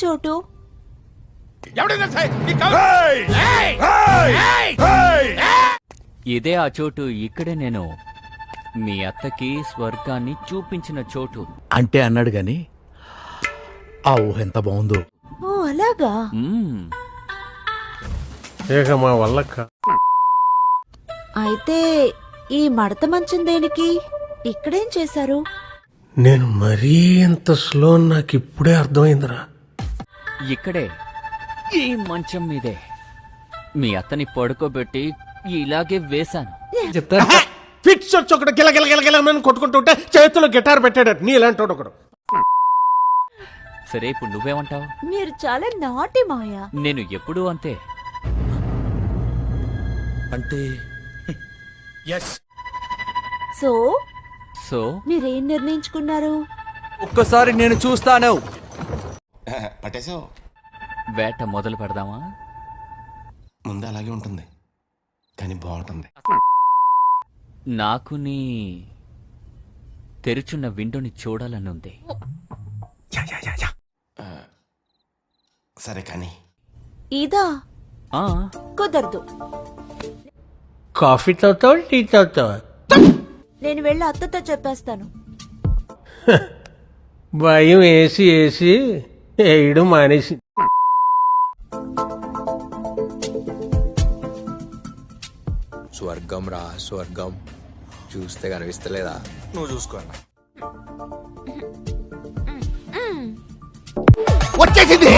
చోటు? ఇదే ఆ చోటు. ఇక్కడే నేను మీ అత్తకి స్వర్గాన్ని చూపించిన చోటు. అంటే అన్నాడు గాని ఆ ఊహ ఎంత బాగుందో. ఓ అలాగా. మ్మ్. ఇక మా వల్ల అయితే ఈ మడత మంచం దేనికి? ఇక్కడేం చేశారు? నేను మరీ ఎంత స్లో నాకు ఇప్పుడే అర్థమైందిరా. ఇక్కడే ఈ మంచం మీదే మీ అత్తని పడుకోబెట్టి ఇలాగే వేశాను. ఫిట్స్ వచ్చి ఒకటి గిలగిలగిలగిలని కొట్టుకుంటుంటే చేతిలో గిటార్ పెట్టాడట నీ ఇలాంటి ఒకడు. సరే, ఇప్పుడు నువ్వేమంటావు? మీరు చాలా నాటి మాయా. నేను ఎప్పుడూ అంతే. అంటే సో సో మీరేం నిర్ణయించుకున్నారు? ఒక్కసారి నేను చూస్తాను. పట్టేసావు. వేట మొదలు పెడదామా? ముందు అలాగే ఉంటుంది కానీ బాగుంటుంది. నాకు నీ తెరుచున్న విండోని చూడాలని ఉంది. సరే కానీ ఇదా ఆ, కుదరదు. కాఫీ తాగుతావా టీ తాగుతావా? నేను వెళ్ళి అత్తతో చెప్పేస్తాను. భయం వేసి వేసి వేయడం మానేసి. స్వర్గం రా స్వర్గం, చూస్తే కనిపిస్తలేదా? నువ్వు చూసుకో. వచ్చేసింది.